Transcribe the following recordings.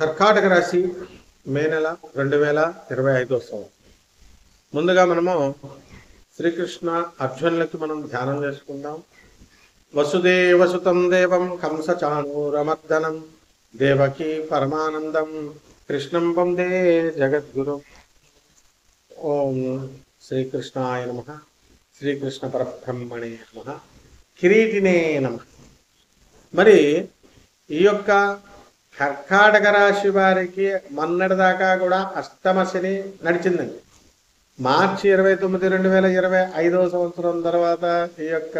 కర్కాటక రాశి మే నెల 2025 సంవత్సరం. ముందుగా మనము శ్రీకృష్ణ అర్జునులకి మనం ధ్యానం చేసుకుందాం. వసుదేవసుతం దేవం కంసచాణూరమర్దనం దేవకీ పరమానందం కృష్ణం వందే జగద్గురు. ఓం శ్రీకృష్ణాయ నమః. శ్రీకృష్ణ పరబ్రహ్మణే నమః. కిరీటినే నమః. మరి ఈ యొక్క కర్కాటక రాశి వారికి మొన్నటిదాకా కూడా అష్టమ శని నడిచిందండి. మార్చి 29, 2025 సంవత్సరం తర్వాత ఈ యొక్క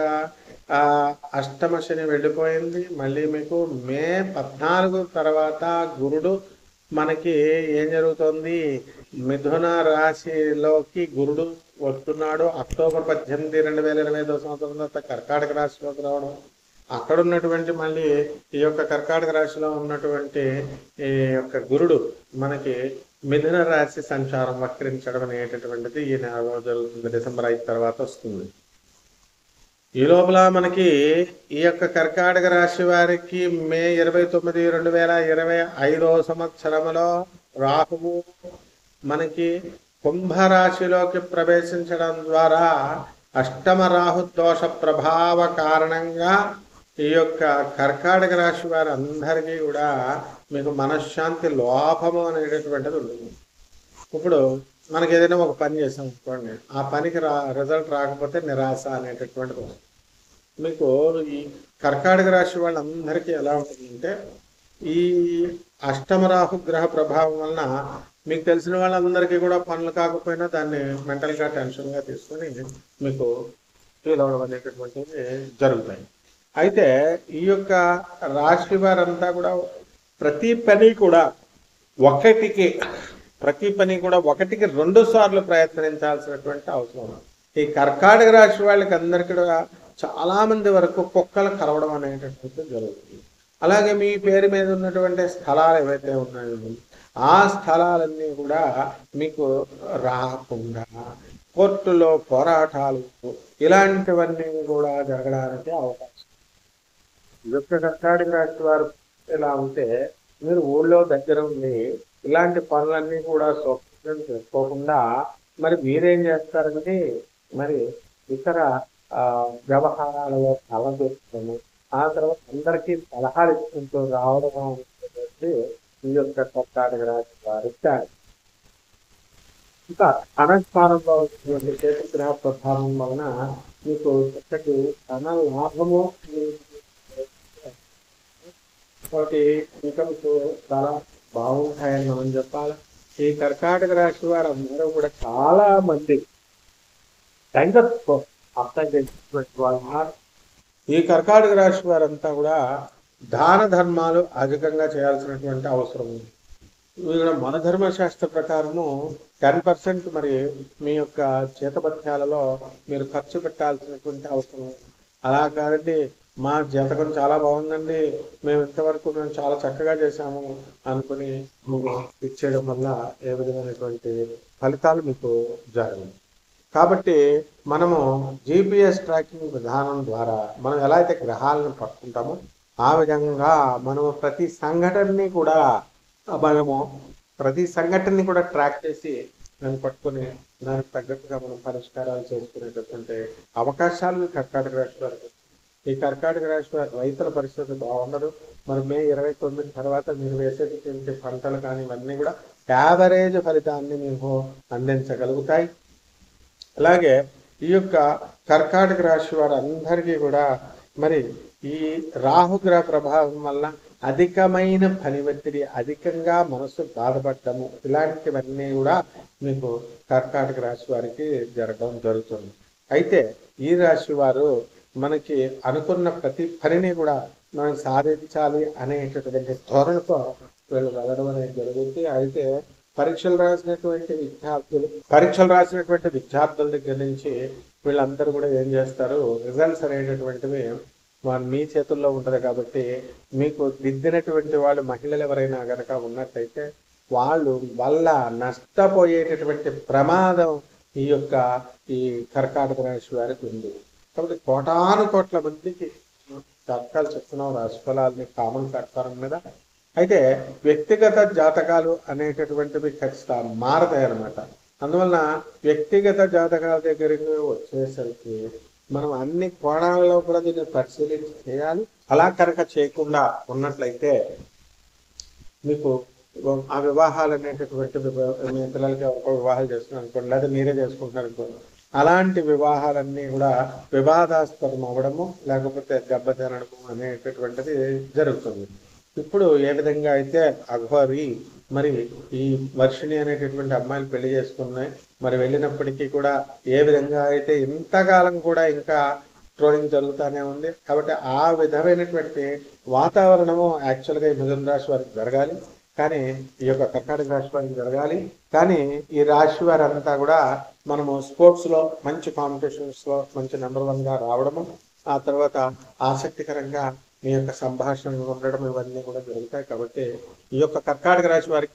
అష్టమ శని వెళ్ళిపోయింది. మళ్ళీ మీకు మే 14 తర్వాత గురుడు మనకి ఏం జరుగుతుంది, మిథున రాశిలోకి గురుడు వస్తున్నాడు. అక్టోబర్ 18, 2025 సంవత్సరం తర్వాత కర్కాటక రాశిలోకి రావడం, అక్కడ ఉన్నటువంటి మళ్ళీ ఈ యొక్క కర్కాటక రాశిలో ఉన్నటువంటి ఈ యొక్క గురుడు మనకి మిథున రాశి సంచారం వక్రించడం అనేటటువంటిది ఈ నెల జరుగుతుంది. డిసెంబర్ 5 తర్వాత వస్తుంది. ఈ లోపల మనకి ఈ యొక్క కర్కాటక రాశి వారికి మే 29, 2025 సంవత్సరంలో రాహువు మనకి కుంభరాశిలోకి ప్రవేశించడం ద్వారా అష్టమ రాహు దోష ప్రభావ కారణంగా ఈ యొక్క కర్కాటక రాశి వారి అందరికీ కూడా మీకు మనశ్శాంతి లోపము అనేటటువంటిది ఉంటుంది. ఇప్పుడు మనకి ఏదైనా ఒక పని చేసాం అనుకోండి, ఆ పనికి రిజల్ట్ రాకపోతే నిరాశ అనేటటువంటిది వస్తుంది. మీకు ఈ కర్కాటక రాశి వాళ్ళందరికీ ఎలా ఉంటుందంటే, ఈ అష్టమ రాహు గ్రహ ప్రభావం వలన మీకు తెలిసిన వాళ్ళందరికీ కూడా పనులు కాకపోయినా దాన్ని మెంటల్గా టెన్షన్గా తీసుకొని మీకు ఫీల్ అవడం అనేటటువంటివి జరుగుతాయి. అయితే ఈ యొక్క రాశి వారంతా కూడా ప్రతి పని కూడా ఒకటికి 2 సార్లు ప్రయత్నించాల్సినటువంటి అవసరం. ఈ కర్కాటక రాశి వాళ్ళకి అందరికీ కూడా చాలా మంది వరకు కుక్కలు కరవడం అనేటటువంటి జరుగుతుంది. అలాగే మీ పేరు మీద ఉన్నటువంటి స్థలాలు ఏవైతే ఉన్నాయో ఆ స్థలాలన్నీ కూడా మీకు రాకుండా కోర్టులో పోరాటాలు ఇలాంటివన్నీ కూడా జరగడానికి అవకాశం. ఈ యొక్క కర్కాటక రాశి వారు ఎలా ఉంటే, మీరు ఊళ్ళో దగ్గర ఉండి ఇలాంటి పనులన్నీ కూడా సౌకర్యం చేసుకోకుండా మరి మీరేం చేస్తారంటే, మరి ఇతర వ్యవహారాలలో తలదూస్తాము, ఆ తర్వాత అందరికీ సలహాలు ఇచ్చుకుంటూ రావడం అనేటువంటి ఈ యొక్క కర్కాటక రాశి వారి ఇంకా అనస్కారంలో వచ్చినటువంటి చేతుగ్రహ ప్రభావం వలన మీకు చక్కటి ధన లాభము ఇన్కమ్స్ చాలా బాగుంటాయని మనం చెప్పాలి. ఈ కర్కాటక రాశి వారు అందరూ కూడా చాలా మంది అర్థం చేసినటువంటి వాళ్ళు. ఈ కర్కాటక రాశి వారంతా కూడా దాన ధర్మాలు అధికంగా చేయాల్సినటువంటి అవసరం ఉంది. ఇక్కడ మన ధర్మశాస్త్ర ప్రకారము 10% మరి మీ యొక్క చేతపత్యాలలో మీరు ఖర్చు పెట్టాల్సినటువంటి అవసరం ఉంది. అలా కాదండి, మా జాతకం చాలా బాగుందండి, మేము ఇంతవరకు మేము చాలా చక్కగా చేశాము అనుకుని ఇచ్చేయడం వల్ల ఏ విధమైనటువంటి ఫలితాలు మీకు జరగవు. కాబట్టి మనము GPS ట్రాకింగ్ విధానం ద్వారా మనం ఎలా అయితే గ్రహాలను పట్టుకుంటామో ఆ విధంగా మనము ప్రతి సంఘటనని కూడా ట్రాక్ చేసి దాన్ని పట్టుకొని దానికి తగ్గట్టుగా మనం పరిష్కారాలు చేసుకునేటటువంటి అవకాశాలు కర్కాటక రాశి వారికి. ఈ కర్కాటక రాశి వారి రైతుల పరిస్థితి బాగుండదు. మరి మే 29 తర్వాత మీరు వేసేటువంటి పంటలు కానీ ఇవన్నీ కూడా యావరేజ్ ఫలితాన్ని మీకు అందించగలుగుతాయి. అలాగే ఈ యొక్క కర్కాటక రాశి వారు అందరికీ కూడా మరి ఈ రాహుగ్రహ ప్రభావం వల్ల అధికమైన పని ఒత్తిడి, అధికంగా మనసు బాధపడటము ఇలాంటివన్నీ కూడా మీకు కర్కాటక రాశి వారికి జరగడం జరుగుతుంది. అయితే ఈ రాశి వారు మనకి అనుకున్న ప్రతి పనిని కూడా మనం సాధించాలి అనేటటువంటి ధోరణితో వీళ్ళు వెళ్ళడం అనేది జరుగుతుంది. అయితే పరీక్షలు రాసినటువంటి విద్యార్థుల దగ్గర నుంచి వీళ్ళందరూ కూడా ఏం చేస్తారు, రిజల్ట్స్ అనేటటువంటివి మీ చేతుల్లో ఉంటుంది. కాబట్టి మీకు దిద్దినటువంటి వాళ్ళు మహిళలు ఎవరైనా కనుక ఉన్నట్టయితే వాళ్ళు వల్ల నష్టపోయేటటువంటి ప్రమాదం ఈ యొక్క ఈ కర్కాటక రాశి వారికి ఉంది. కాబట్టి కోటాను కోట్ల మందికి జాతకాలు చెప్తున్నాం రాశి ఫలాలని కామన్ ప్రకారం మీద అయితే వ్యక్తిగత జాతకాలు అనేటటువంటివి ఖచ్చితంగా మారతాయి అన్నమాట. అందువలన వ్యక్తిగత జాతకాల దగ్గరికి వచ్చేసరికి మనం అన్ని కోణాలలో కూడా దీన్ని పరిశీలించి చేయాలి. అలా కనుక చేయకుండా ఉన్నట్లయితే మీకు ఆ వివాహాలు అనేటటువంటి మీ పిల్లలకి ఒక వివాహాలు చేస్తున్నారు అనుకోండి, లేదా మీరే చేసుకుంటున్నారు అనుకోండి, అలాంటి వివాహాలన్నీ కూడా వివాదాస్పదం అవ్వడము లేకపోతే దెబ్బతినడము అనేటటువంటిది జరుగుతుంది. ఇప్పుడు ఏ విధంగా అయితే అఘోరి మరి ఈ వర్షిణి అనేటటువంటి అమ్మాయిలు పెళ్లి చేసుకున్నాయి, మరి వెళ్ళినప్పటికీ కూడా ఏ విధంగా అయితే ఇంతకాలం కూడా ఇంకా ట్రోలింగ్ జరుగుతూనే ఉంది. కాబట్టి ఆ విధమైనటువంటి వాతావరణము యాక్చువల్గా ఈ మిథున రాశి వారికి జరగాలి, కానీ ఈ యొక్క కర్కాటక రాశి వారికి జరగాలి. కానీ ఈ రాశి వారంతా కూడా మనము స్పోర్ట్స్లో మంచి కాంపిటీషన్స్లో మంచి నెంబర్ 1గా రావడము, ఆ తర్వాత ఆసక్తికరంగా మీ యొక్క సంభాషణలు ఉండడం, ఇవన్నీ కూడా జరుగుతాయి. కాబట్టి ఈ యొక్క కర్కాటక రాశి వారికి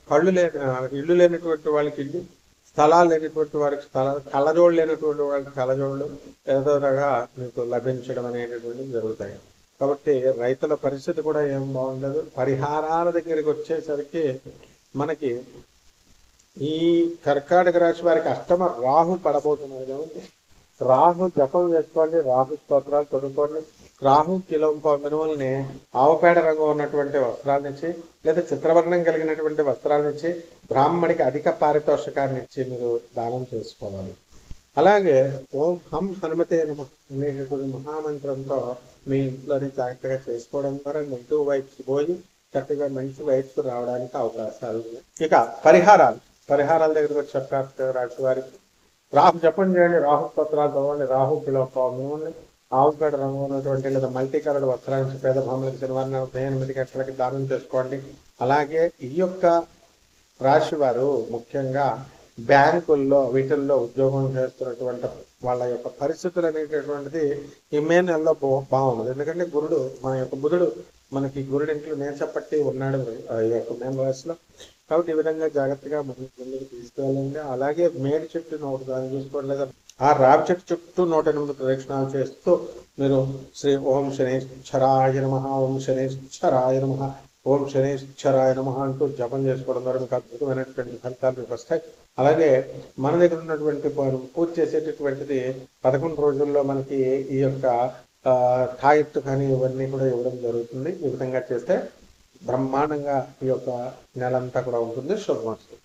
ఇల్లు లేనటువంటి వాళ్ళకి ఇల్లు, స్థలాలు లేనటువంటి వారికి స్థలాలు, కళ్ళజోళ్ళు లేనటువంటి వాళ్ళకి కళ్ళజోళ్ళు ఏదోగా మీకు లభించడం అనేటటువంటివి జరుగుతాయి. కాబట్టి రైతుల పరిస్థితి కూడా ఏం బాగుండదు. పరిహారాల దగ్గరికి వచ్చేసరికి మనకి ఈ కర్కాటక రాశి వారికి అష్టమ రాహు పడబోతున్నది కాబట్టి రాహు జపం చేసుకోండి, రాహు స్తోత్రాలు చదువుకోండి. రాహు కిలో మినుముల్ని ఆవుపేడ రంగు ఉన్నటువంటి వస్త్రాలనిచ్చి లేదా చిత్రవర్ణం కలిగినటువంటి వస్త్రాలనిచ్చి బ్రాహ్మడికి అధిక పారితోషికాన్ని ఇచ్చి మీరు దానం చేసుకోవాలి. అలాగే ఓం హం హనుమతే నమః అనేటటువంటి మహామంత్రంతో మీ ఇంట్లోని జాగ్రత్తగా చేసుకోవడం ద్వారా నెగిటివ్ వైబ్స్ పోయి చక్కగా మంచి వైబ్స్ రావడానికి అవకాశాలు ఉన్నాయి. ఇక పరిహారాల దగ్గరకు వచ్చే కర్కాటక రాశి వారికి రాహు జపం చేయండి, రాహు స్తోత్రాలు చదవండి, రాహు కిలో మినుముల్ని ఆవుపేట రంగు ఉన్నటువంటి లేదా మల్టీ కలర్డ్ వస్త్రానికి పేద బ్రాహ్మణులకు శనివారం 8 గంటలకి దానం చేసుకోండి. అలాగే ఈ యొక్క రాశి వారు ముఖ్యంగా బ్యాంకుల్లో వీటిల్లో ఉద్యోగం చేస్తున్నటువంటి వాళ్ళ యొక్క పరిస్థితులు అనేటటువంటిది ఈ మే నెలలో బాగుండదు. ఎందుకంటే గురుడు మన యొక్క బుధుడు మనకి గురుడింట్లో నేర్చపట్టి ఉన్నాడు ఈ యొక్క మే రాశిలో. కాబట్టి ఈ విధంగా జాగ్రత్తగా ముందుకు తీసుకెళ్ళండి. అలాగే మేడి చెట్టు దాన్ని చూసుకోండి, లేదా ఆ రావి చెట్టు చుట్టూ 108 ప్రదక్షిణాలు చేస్తూ మీరు శ్రీ ఓం శనేశ్వరాయ నమః, ఓం శనేశ్వరాయ నమః, ఓం శనేశ్వరాయ నమః అంటూ జపం చేసుకోవడం ద్వారా మీకు అద్భుతమైనటువంటి ఫలితాలు మీకు వస్తాయి. అలాగే మన దగ్గర ఉన్నటువంటి పూజ చేసేటటువంటిది 11 రోజుల్లో మనకి ఈ యొక్క తాయెత్తు కానీ ఇవన్నీ కూడా ఇవ్వడం జరుగుతుంది. ఈ విధంగా చేస్తే బ్రహ్మాండంగా ఈ యొక్క నెలంతా కూడా ఉంటుంది. శుభమస్తు.